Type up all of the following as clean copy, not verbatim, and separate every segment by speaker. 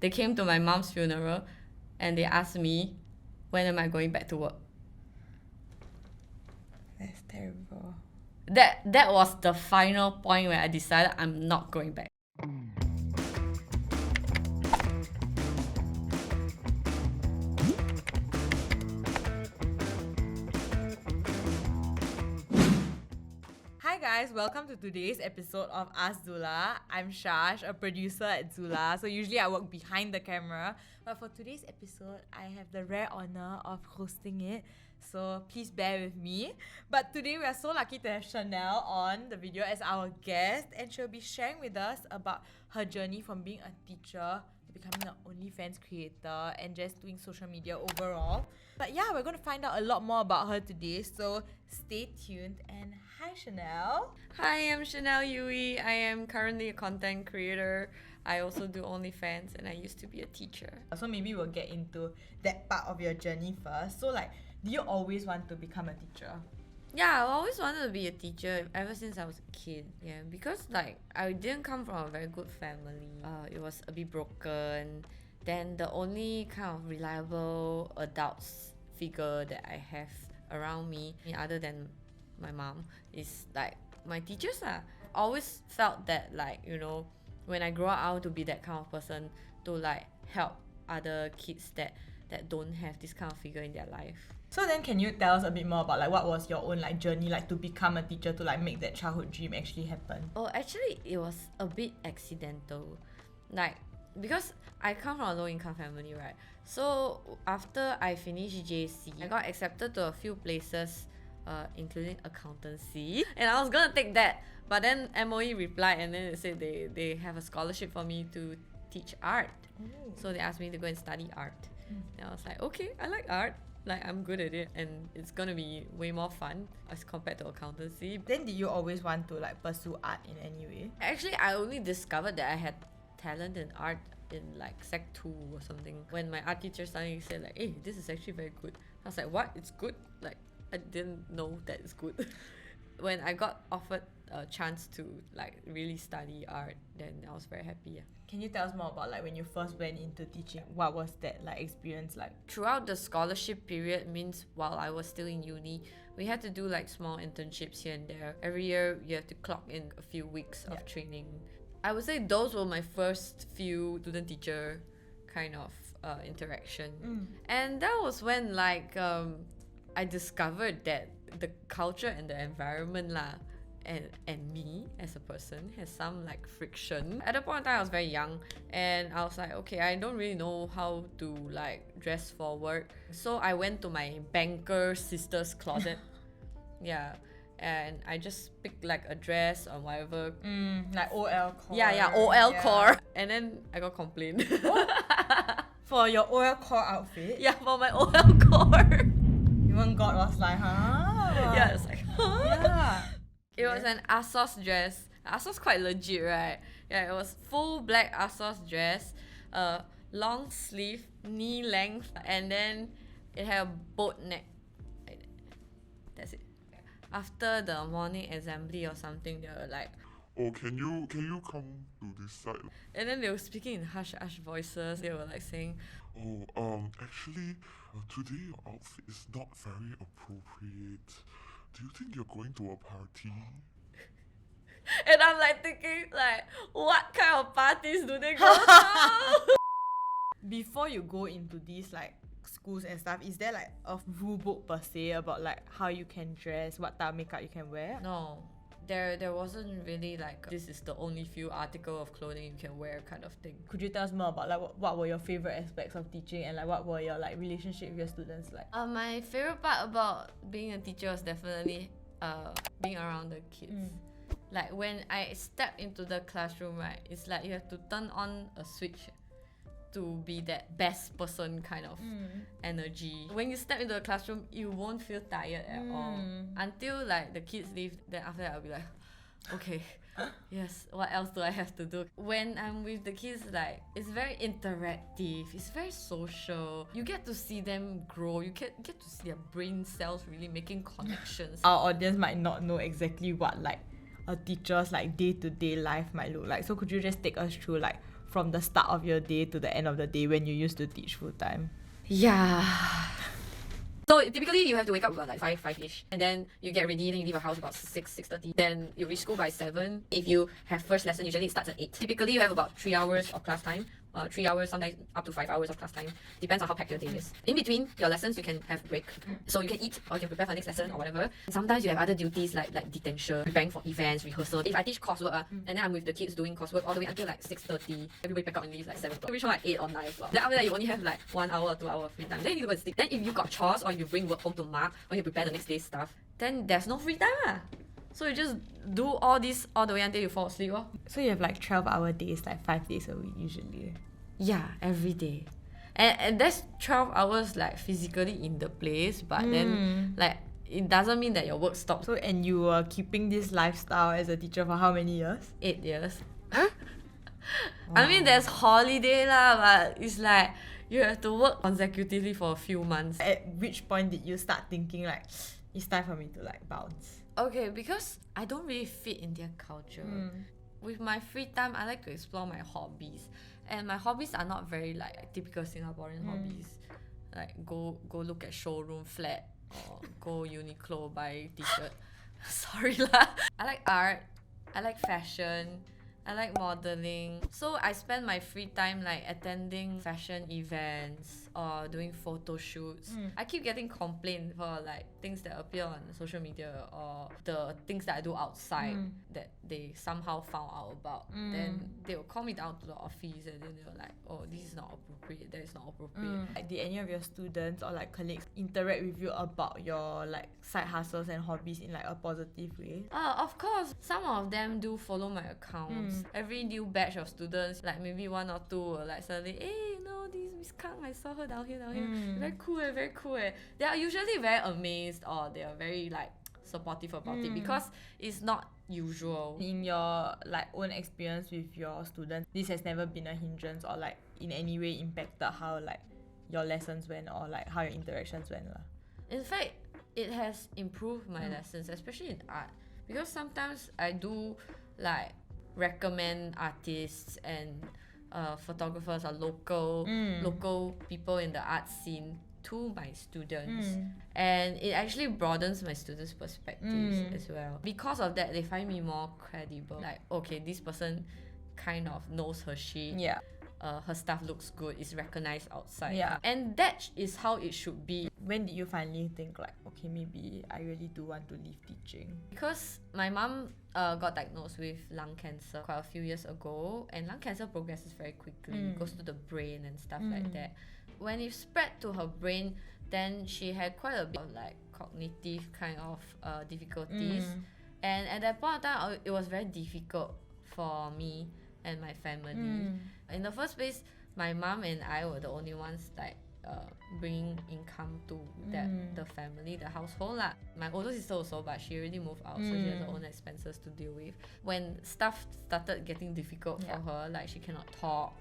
Speaker 1: They came to my mom's funeral and they asked me, when am I going back to work?
Speaker 2: That's terrible.
Speaker 1: That was the final point where I decided I'm not going back.
Speaker 2: Hi guys, welcome to today's episode of Ask ZULA. I'm Shash, a producer at ZULA. So usually I work behind the camera, but for today's episode, I have the rare honor of hosting it. So please bear with me. But today we are so lucky to have Chanel on the video as our guest, and she'll be sharing with us about her journey from being a teacher to becoming an OnlyFans creator and just doing social media overall. But yeah, we're going to find out a lot more about her today. So stay tuned, and hi Chanel.
Speaker 1: Hi, I'm Chanel Yui. I am currently a content creator. I also do OnlyFans and I used to be a teacher.
Speaker 2: So maybe we'll get into that part of your journey first. So like, do you always want to become a teacher?
Speaker 1: Yeah, I always wanted to be a teacher ever since I was a kid. Yeah, because like I didn't come from a very good family. It was a bit broken. Then the only kind of reliable adults figure that I have around me, other than my mom, is like my teachers lah. Always felt that like, you know, when I grow up I want to be that kind of person to like help other kids that don't have this kind of figure in their life.
Speaker 2: So then can you tell us a bit more about like what was your own like journey like to become a teacher, to like make that childhood dream actually happen?
Speaker 1: Oh, actually it was a bit accidental. Like, because I come from a low income family, right? So after I finished JC, I got accepted to a few places, including accountancy, and I was gonna take that, but then MOE replied and then they said they have a scholarship for me to teach art. So they asked me to go and study art. And I was like, okay, I like art, like I'm good at it and it's gonna be way more fun as compared to accountancy.
Speaker 2: Then did you always want to like pursue art in any way?
Speaker 1: Actually, I only discovered that I had talent in art in like Sec 2 or something, when my art teacher suddenly said like, hey, this is actually very good. I was like, what? It's good? Like, I didn't know that it's good. When I got offered a chance to like really study art, then I was very happy. Yeah.
Speaker 2: Can you tell us more about like when you first went into teaching? What was that like experience like?
Speaker 1: Throughout the scholarship period, means while I was still in uni, we had to do like small internships here and there. Every year you have to clock in a few weeks of training. I would say those were my first few student-teacher kind of interaction. And that was when like I discovered that the culture and the environment lah, and me as a person has some like friction. At the point in time I was very young and I was like, okay, I don't really know how to like dress for work. So I went to my banker sister's closet. Yeah. And I just picked like a dress or whatever.
Speaker 2: Like OL core.
Speaker 1: Yeah, OL core. And then I got complained.
Speaker 2: For your OL core outfit?
Speaker 1: Yeah, for my OL core.
Speaker 2: Even God was like, huh?
Speaker 1: Yeah, it's like, huh?
Speaker 2: Yeah.
Speaker 1: It was an ASOS dress. ASOS quite legit, right? Yeah, it was full black ASOS dress, long sleeve, knee length, and then it had a boat neck. That's it. After the morning assembly or something, they were like,
Speaker 3: oh, can you come to this side?
Speaker 1: and then they were speaking in hush voices. They were like saying,
Speaker 3: Oh, actually, today your outfit is not very appropriate. Do you think you're going to a party?
Speaker 1: and I'm like thinking like, what kind of parties do they go to?
Speaker 2: Before you go into these like schools and stuff, is there like a rule book per se about like how you can dress, what type of makeup you can wear?
Speaker 1: No, there wasn't really like this is the only few article of clothing you can wear kind of thing.
Speaker 2: Could you tell us more about like what were your favorite aspects of teaching, and like what were your like relationship with your students like?
Speaker 1: My favorite part about being a teacher was definitely being around the kids. Like when I step into the classroom, right, it's like you have to turn on a switch to be that best person kind of energy. When you step into the classroom, you won't feel tired at all until like the kids leave. Then after that I'll be like, okay, yes, what else do I have to do? When I'm with the kids, like it's very interactive, it's very social. You get to see them grow, you get to see their brain cells really making connections.
Speaker 2: Our audience might not know exactly what like a teacher's like day-to-day life might look like. So could you just take us through like from the start of your day to the end of the day when you used to teach full time?
Speaker 1: Yeah. So typically you have to wake up about like 5-ish, and then you get ready, then you leave your house about 6:30. Then you reach school by 7. If you have first lesson, usually it starts at 8. Typically you have about 3 hours of class time. 3 hours, sometimes up to 5 hours of class time. Depends on how packed your day is. In between your lessons, you can have break. So you can eat or you can prepare for the next lesson or whatever. And sometimes you have other duties like detention, preparing for events, rehearsal. If I teach coursework, and then I'm with the kids doing coursework all the way until like 6:30. Everybody pack up and leave like 7 o'clock. You reach home like 8 or 9 o'clock. Then after that, you only have like 1 hour or 2 hour free time. Then you go and sleep. Then if you got chores or you bring work home to mark or you prepare the next day's stuff, then there's no free time. So you just do all this all the way until you fall asleep.
Speaker 2: So you have like 12-hour days, like 5 days a week usually.
Speaker 1: Yeah, every day. And that's 12 hours like physically in the place, but then like it doesn't mean that your work stops.
Speaker 2: So, and you were keeping this lifestyle as a teacher for how many years?
Speaker 1: 8 years. I mean, there's holiday lah, but it's like you have to work consecutively for a few months.
Speaker 2: At which point did you start thinking like, it's time for me to like bounce?
Speaker 1: Okay, because I don't really fit in their culture. With my free time, I like to explore my hobbies. And my hobbies are not very like typical Singaporean hobbies. Like go look at showroom flat or go Uniqlo buy t-shirt. Sorry lah. I like art. I like fashion. I like modeling. So I spend my free time like attending fashion events or doing photo shoots. I keep getting complaints for like things that appear on social media or the things that I do outside that they somehow found out about. Then they will call me down to the office and then they were like, oh, this is not appropriate, that is not appropriate.
Speaker 2: Like, did any of your students or like colleagues interact with you about your like side hustles and hobbies in like a positive way?
Speaker 1: Of course, some of them do follow my accounts. Every new batch of students, like maybe 1 or 2 will like suddenly, hey, you know, this Miss Kang, I saw her down here. Very cool, very cool. They are usually very amazed or they are very like supportive about it because it's not usual.
Speaker 2: In your like own experience with your students, this has never been a hindrance or like in any way impacted how like your lessons went or like how your interactions went lah?
Speaker 1: In fact, it has improved my lessons, especially in art, because sometimes I do like recommend artists and photographers or local people in the art scene to my students, and it actually broadens my students' perspectives as well. Because of that, they find me more credible. Like, okay, this person kind of knows her shit.
Speaker 2: Yeah.
Speaker 1: Her stuff looks good, is recognized outside.
Speaker 2: Yeah.
Speaker 1: And that is how it should be.
Speaker 2: When did you finally think like, okay, maybe I really do want to leave teaching?
Speaker 1: Because my mom got diagnosed with lung cancer quite a few years ago, and lung cancer progresses very quickly. It goes to the brain and stuff like that. When it spread to her brain, then she had quite a bit of like cognitive kind of difficulties. And at that point of time, it was very difficult for me and my family. In the first place, my mom and I were the only ones like bringing income to the family, the household lah. My older sister also, but she already moved out, so she has her own expenses to deal with. When stuff started getting difficult for her, like she cannot talk,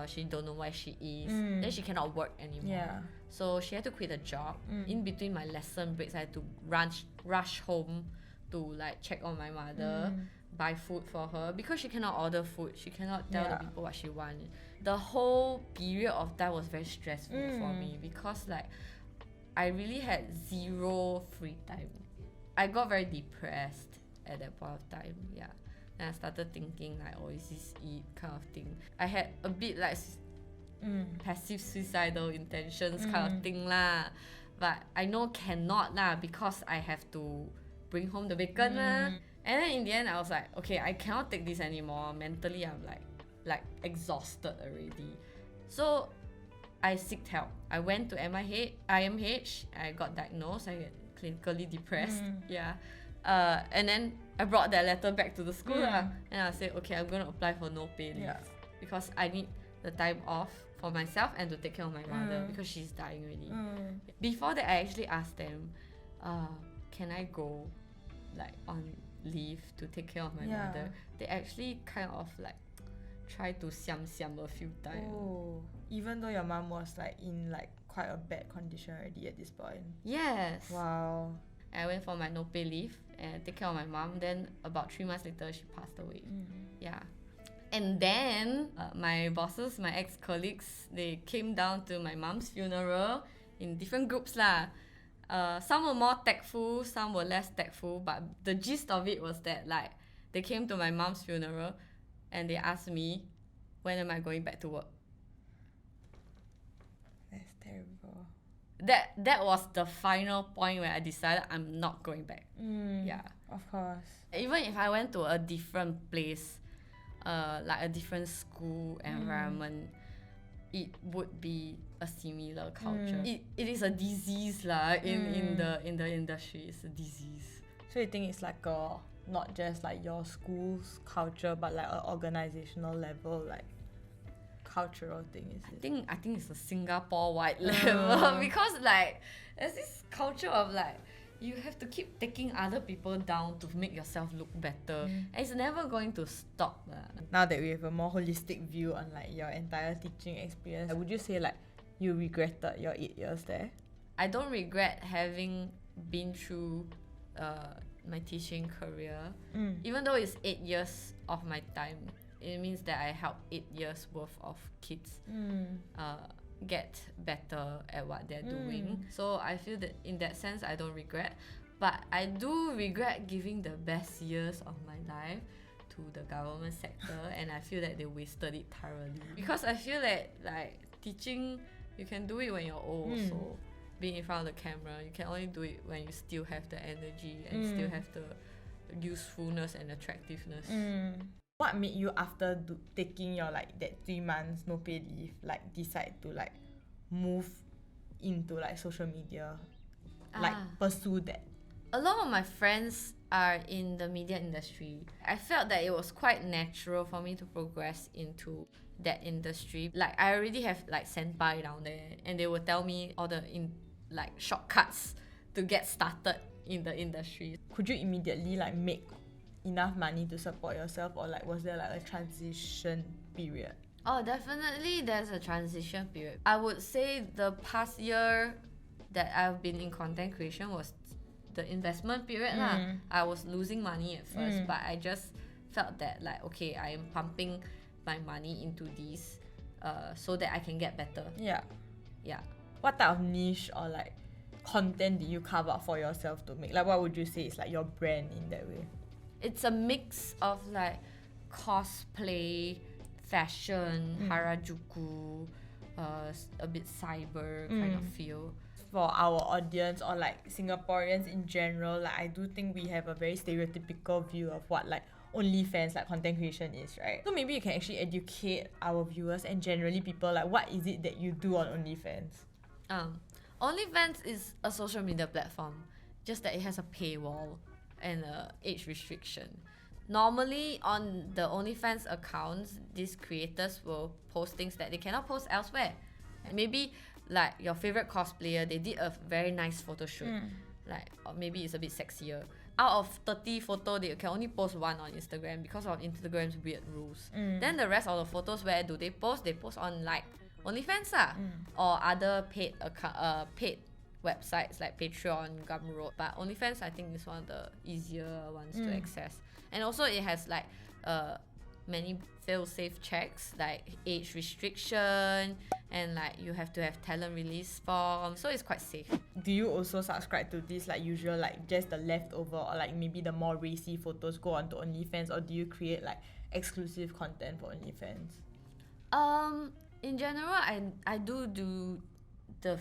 Speaker 1: she don't know where she is, then she cannot work anymore. So she had to quit her job. In between my lesson breaks, I had to rush home to like check on my mother, buy food for her, because she cannot order food, she cannot tell the people what she wants. The whole period of time was very stressful for me because like I really had zero free time. I got very depressed at that point of time. And I started thinking like, oh, is this it kind of thing. I had a bit like passive suicidal intentions kind of thing lah, but I know cannot lah because I have to bring home the bacon lah. And then in the end I was like, okay, I cannot take this anymore. Mentally I'm like exhausted already. So I sought help. I went to IMH. I got diagnosed. I get clinically depressed. And then I brought that letter back to the school and I said, okay, I'm going to apply for no pay leave because I need the time off for myself and to take care of my mother because she's dying already. Before that, I actually asked them, can I go like on leave to take care of my mother? They actually kind of like try to siam a few times.
Speaker 2: Oh, even though your mom was like in like quite a bad condition already at this point.
Speaker 1: Yes.
Speaker 2: Wow.
Speaker 1: I went for my no pay leave and take care of my mom. Then about 3 months later, she passed away. And then my bosses, my ex-colleagues, they came down to my mom's funeral in different groups lah. Some were more tactful, some were less tactful, but the gist of it was that like they came to my mom's funeral and they asked me, when am I going back to work?
Speaker 2: That's terrible.
Speaker 1: That was the final point where I decided I'm not going back. Yeah.
Speaker 2: Of course.
Speaker 1: Even if I went to a different place, like a different school environment, it would be a similar culture. It is a disease lah in the industry. It's a disease.
Speaker 2: So you think it's like a not just like your school's culture, but like an organizational level, like cultural thing, is it?
Speaker 1: I think it's a Singapore-wide level because like there's this culture of like you have to keep taking other people down to make yourself look better. And it's never going to stop.
Speaker 2: Now that we have a more holistic view on like your entire teaching experience, would you say like you regretted your 8 years there?
Speaker 1: I don't regret having been through my teaching career. Even though it's 8 years of my time, it means that I helped 8 years worth of kids get better at what they're doing. So I feel that in that sense I don't regret, but I do regret giving the best years of my life to the government sector and I feel that they wasted it thoroughly because I feel that like teaching, you can do it when you're old. So being in front of the camera, you can only do it when you still have the energy and still have the usefulness and attractiveness.
Speaker 2: What made you after taking your like that 3 months no pay leave like decide to like move into like social media, like pursue that?
Speaker 1: A lot of my friends are in the media industry. I felt that it was quite natural for me to progress into that industry. Like I already have like senpai down there and they will tell me all the like shortcuts to get started in the industry.
Speaker 2: Could you immediately like make enough money to support yourself, or like was there like a transition period?
Speaker 1: Oh, definitely there's a transition period. I would say the past year that I've been in content creation was the investment period lah. I was losing money at first, but I just felt that like, okay, I am pumping my money into these so that I can get better. Yeah.
Speaker 2: What type of niche or like content did you carve out for yourself to make? Like what would you say is like your brand in that way?
Speaker 1: It's a mix of like cosplay, fashion, Harajuku, a bit cyber kind of feel.
Speaker 2: For our audience or like Singaporeans in general, like I do think we have a very stereotypical view of what like OnlyFans, like content creation is, right? So maybe you can actually educate our viewers and generally people like what is it that you do on OnlyFans?
Speaker 1: OnlyFans is a social media platform, just that it has a paywall and a age restriction. Normally on the OnlyFans accounts, these creators will post things that they cannot post elsewhere. Maybe like your favorite cosplayer, they did a very nice photo shoot, like or maybe it's a bit sexier. Out of 30 photos, they can only post 1 on Instagram because of Instagram's weird rules. Then the rest of the photos, where do they post? They post on like OnlyFans or other paid websites like Patreon, Gumroad. But OnlyFans, I think, is one of the easier ones to access. And also it has like many fail-safe checks like age restriction and like you have to have talent release form, so it's quite safe.
Speaker 2: Do you also subscribe to this like usual like just the leftover or like maybe the more racy photos go onto OnlyFans, or do you create like exclusive content for OnlyFans?
Speaker 1: In general, I do the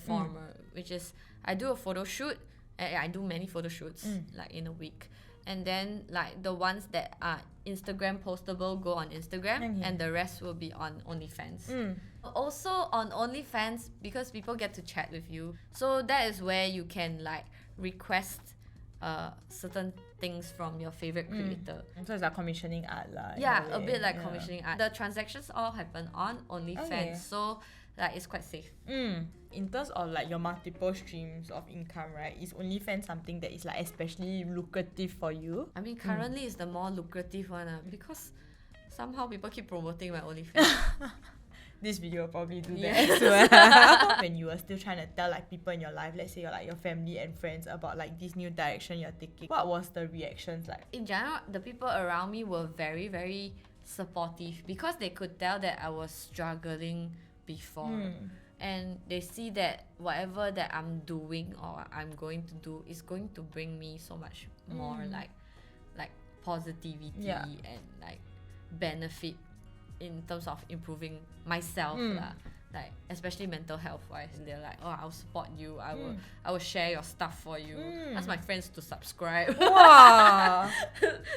Speaker 1: former, which is I do a photo shoot. I do many photo shoots like in a week. And then like the ones that are Instagram postable go on Instagram and the rest will be on OnlyFans. Also on OnlyFans, because people get to chat with you, so that is where you can like request certain things from your favorite creator.
Speaker 2: So it's like commissioning art lah.
Speaker 1: Yeah, a bit like commissioning art. The transactions all happen on OnlyFans, so like it's quite safe.
Speaker 2: In terms of like your multiple streams of income, right, is OnlyFans something that is like especially lucrative for you?
Speaker 1: I mean, currently it's the more lucrative one because somehow people keep promoting my OnlyFans.
Speaker 2: This video will probably do that as well. When you were still trying to tell like people in your life, let's say like your family and friends, about like this new direction you're taking, what was the reactions like?
Speaker 1: In general, the people around me were very, very supportive because they could tell that I was struggling before. And they see that whatever that I'm doing or I'm going to do is going to bring me so much more like positivity and like benefit in terms of improving myself lah. Like especially mental health wise, they're like, oh, I'll support you, I will share your stuff for you, ask my friends to subscribe.
Speaker 2: Wow.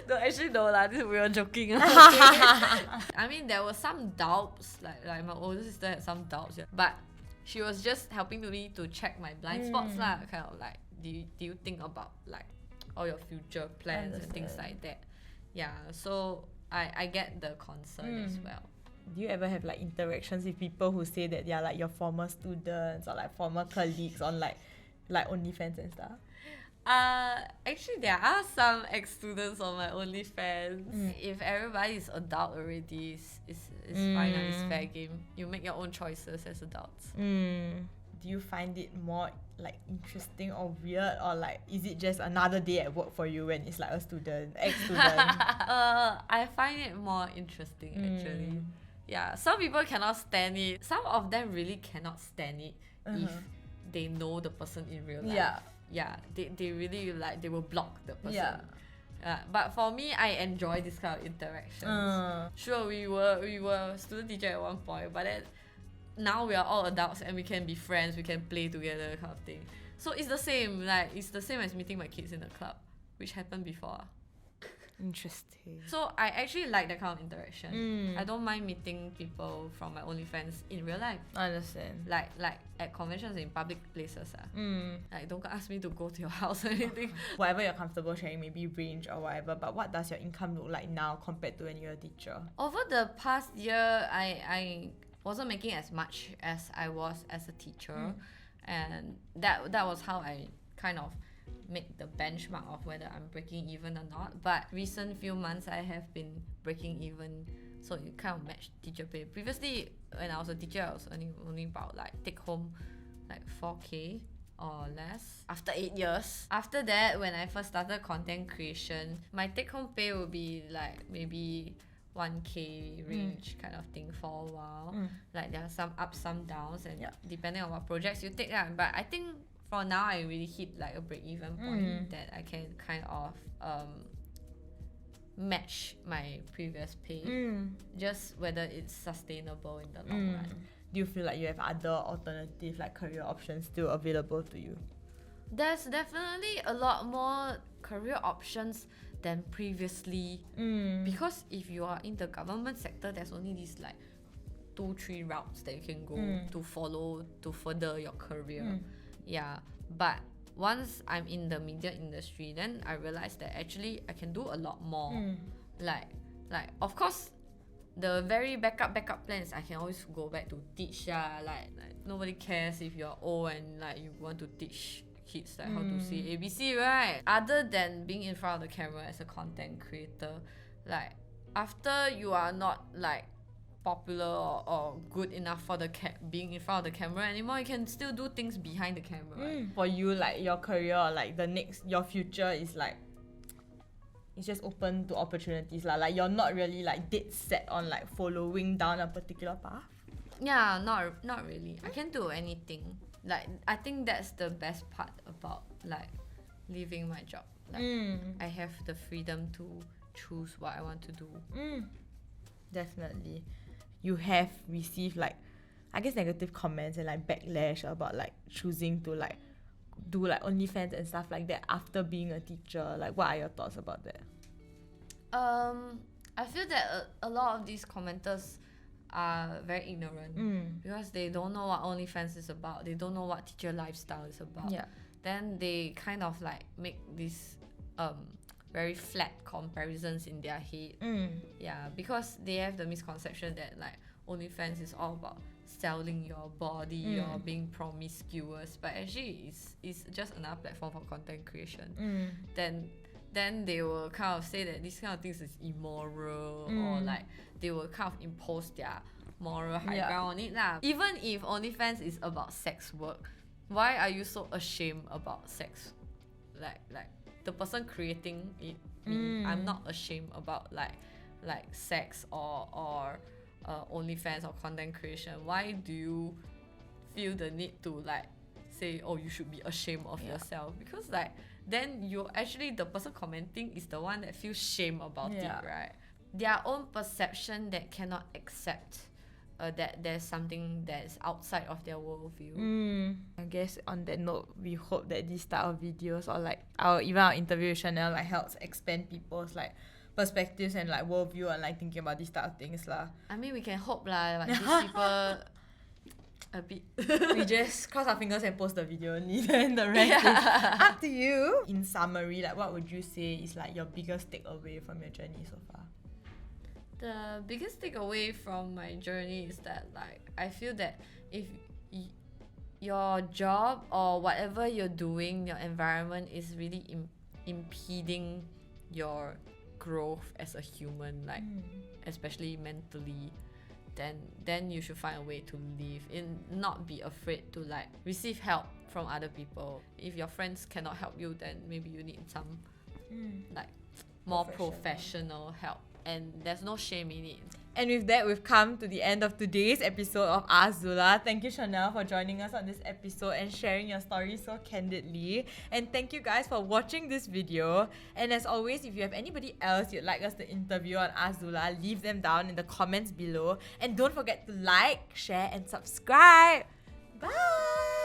Speaker 1: No, actually no lah, we were joking. I mean there were some doubts, like my older sister had some doubts, but she was just helping me to check my blind spots lah, kind of like do you think about like all your future plans and things like that. Yeah, so I get the concern as well.
Speaker 2: Do you ever have like interactions with people who say that they are like your former students or like former colleagues on like OnlyFans and stuff?
Speaker 1: Actually there are some ex-students on my OnlyFans. If everybody is adult already, it's fine, it's fair game. You make your own choices as adults.
Speaker 2: Do you find it more like interesting or weird, or like is it just another day at work for you when it's like a student, ex-student?
Speaker 1: I find it more interesting actually. Yeah, some people cannot stand it. Some of them really cannot stand it if they know the person in real life. Yeah, they really like, they will block the person. But for me, I enjoy this kind of interactions. Sure, we were student teacher at one point, but then now we are all adults and we can be friends, we can play together kind of thing. So it's the same, like it's the same as meeting my kids in the club, which happened before.
Speaker 2: Interesting.
Speaker 1: So I actually like that kind of interaction. I don't mind meeting people from my OnlyFans in real life.
Speaker 2: I understand.
Speaker 1: Like at conventions in public places. Like don't ask me to go to your house or anything.
Speaker 2: Whatever you're comfortable sharing, maybe range or whatever, but what does your income look like now compared to when you're a teacher?
Speaker 1: Over the past year, I wasn't making as much as I was as a teacher. And that was how I kind of make the benchmark of whether I'm breaking even or not. But recent few months I have been breaking even, so it kind of matched teacher pay. Previously when I was a teacher, I was earning only about like take home like 4k or less after 8 years. After that, when I first started content creation, my take home pay would be like maybe 1k range kind of thing for a while. Like there are some ups, some downs, and depending on what projects you take. But I think for now I really hit like a break-even point that I can kind of match my previous pay, just whether it's sustainable in the long run.
Speaker 2: Do you feel like you have other alternative like career options still available to you?
Speaker 1: There's definitely a lot more career options than previously, because if you are in the government sector, there's only these like 2-3 routes that you can go to follow to further your career. Yeah, but once I'm in the media industry, then I realized that actually I can do a lot more. Like of course the very backup plans, I can always go back to teach. Like nobody cares if you're old and like you want to teach kids like how to say ABC, right? Other than being in front of the camera as a content creator, like after you are not like popular or good enough for the being in front of the camera anymore, you can still do things behind the camera, right?
Speaker 2: For you, like your career or like your future is like, it's just open to opportunities lah. Like you're not really like dead set on like following down a particular path.
Speaker 1: Yeah, not really. I can do anything. Like I think that's the best part about like leaving my job. Like I have the freedom to choose what I want to do.
Speaker 2: Definitely. You have received like, I guess, negative comments and like backlash about like choosing to like do like OnlyFans and stuff like that after being a teacher. Like what are your thoughts about that?
Speaker 1: I feel that a lot of these commenters are very ignorant because they don't know what OnlyFans is about. They don't know what teacher lifestyle is about. Then they kind of like make these very flat comparisons in their head. Because they have the misconception that like OnlyFans is all about selling your body or being promiscuous, but actually it's just another platform for content creation. Then they will kind of say that this kind of things is immoral, or like they will kind of impose their moral high ground on it lah. Even if OnlyFans is about sex work, why are you so ashamed about sex? Like the person creating it, I'm not ashamed about like like sex or OnlyFans or content creation, why do you feel the need to like say, oh, you should be ashamed of yourself? Because like then you actually, the person commenting is the one that feels shame about it, right? Their own perception that cannot accept that there's something that's outside of their worldview.
Speaker 2: I guess on that note, we hope that this type of videos or like even our interview with Chanel like helps expand people's like perspectives and like worldview and like thinking about these type of things lah.
Speaker 1: I mean, we can hope lah, but these people a bit.
Speaker 2: We just cross our fingers and post the video only, then the rest is up to you. In summary, like what would you say is like your biggest takeaway from your journey so far?
Speaker 1: The biggest takeaway from my journey is that like I feel that if your job or whatever you're doing, your environment is really impeding your growth as a human, like especially mentally, then you should find a way to leave and not be afraid to like receive help from other people. If your friends cannot help you, then maybe you need some like more professional help, and there's no shame in it.
Speaker 2: And with that, we've come to the end of today's episode of Ask Zula. Thank you, Chanel, for joining us on this episode and sharing your story so candidly. And thank you guys for watching this video. And as always, if you have anybody else you'd like us to interview on Ask Zula, leave them down in the comments below. And don't forget to like, share, and subscribe. Bye!